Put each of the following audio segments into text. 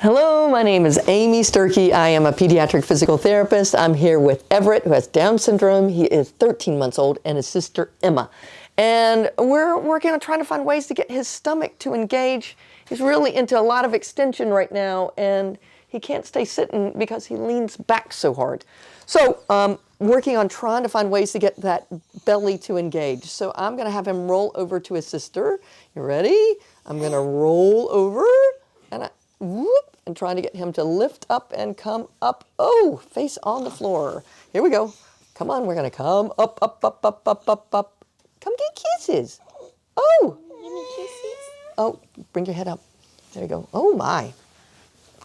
Hello, my name is Amy Sturkey. I am a pediatric physical therapist. I'm here with Everett, who has Down syndrome. He is 13 months old, and his sister Emma. And we're working on trying to find ways to get his stomach to engage. He's really into a lot of extension right now, and he can't stay sitting because he leans back so hard. So, working on trying to find ways to get that belly to engage. So I'm gonna have him roll over to his sister. You ready? I'm gonna roll over, and whoop, and trying to get him to lift up and come up. Oh, face on the floor. Here we go. Come on, we're gonna come up, up, up, up, up, up, up. Come get kisses. Oh. Give me kisses. Oh, bring your head up. There you go. Oh my.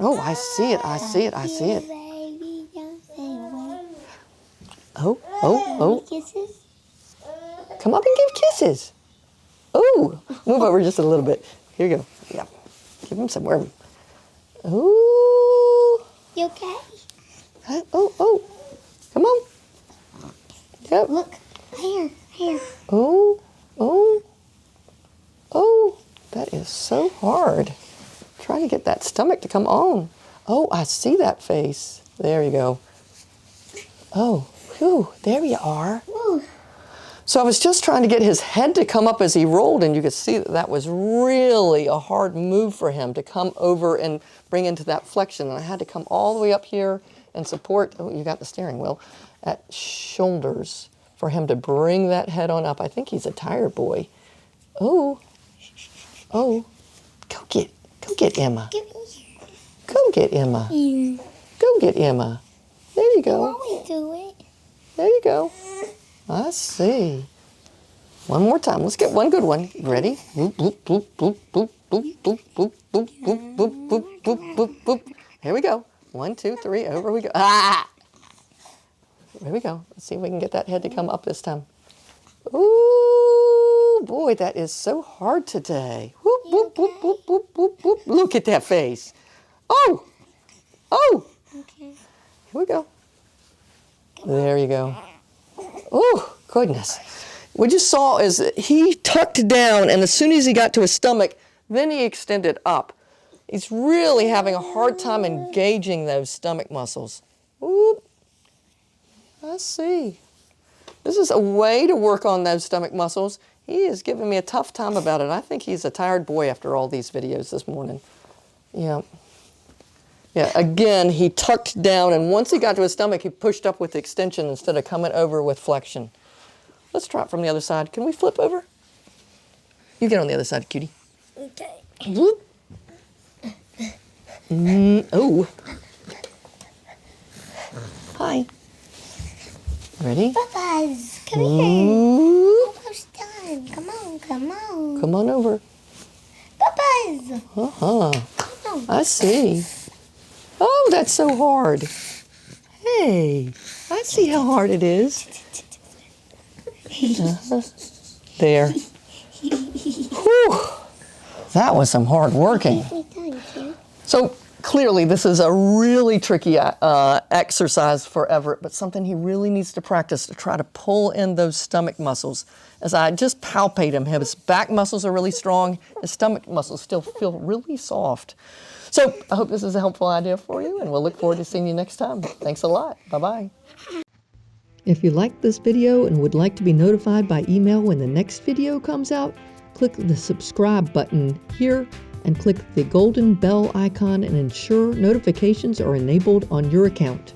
Oh, I see it, I see it, I see it. Baby, don't stay away. Oh, oh, oh. Kisses. Come up and give kisses. Oh, move over just a little bit. Here you go. Yeah, give him some worm. Ooh. You okay? Oh, oh. Come on. Yep. Look, here. Oh, oh, oh. That is so hard. Trying to get that stomach to come on. Oh, I see that face. There you go. Oh, whew, there you are. Ooh. So I was just trying to get his head to come up as he rolled, and you could see that that was really a hard move for him to come over and bring into that flexion. And I had to come all the way up here and support, oh, you got the steering wheel, at shoulders for him to bring that head on up. I think he's a tired boy. Oh, oh, go get Emma. Give me Go get Emma. here. Go get Emma. There you You go. always do it. There you go. I see. One more time. Let's get one good one. Ready? Boop, boop, boop, boop, boop, boop, boop, boop, boop, boop, boop, boop, boop, boop, boop. Here we go. 1, 2, 3. Over we go. Ah! There we go. Let's see if we can get that head to come up this time. Ooh, boy, that is so hard today. Whoop, whoop, whoop, whoop, whoop, whoop, whoop. Look at that face. Oh! Oh! Okay. Here we go. There you go. Oh, goodness. What you saw is that he tucked down, and as soon as he got to his stomach, then he extended up. He's really having a hard time engaging those stomach muscles. Whoop. I see. This is a way to work on those stomach muscles. He is giving me a tough time about it. I think he's a tired boy after all these videos this morning. Yeah. Yeah, again, he tucked down, and once he got to his stomach, he pushed up with extension instead of coming over with flexion. Let's try it from the other side. Can we flip over? You get on the other side, cutie. Okay. Whoop. Oh. Hi. Ready? Bubba's, come here. Whoop. Almost done. Come on, come on. Come on over. Bubba's. Uh-huh. Come on. I see. Oh, that's so hard. Hey, I see how hard it is. There. Whew. That was some hard working. So clearly this is a really tricky exercise for Everett, but something he really needs to practice to try to pull in those stomach muscles. As I just palpate him, his back muscles are really strong, his stomach muscles still feel really soft. So I hope this is a helpful idea for you, and we'll look forward to seeing you next time. Thanks a lot. Bye-bye. If you liked this video and would like to be notified by email when the next video comes out, click the subscribe button here and click the golden bell icon and ensure notifications are enabled on your account.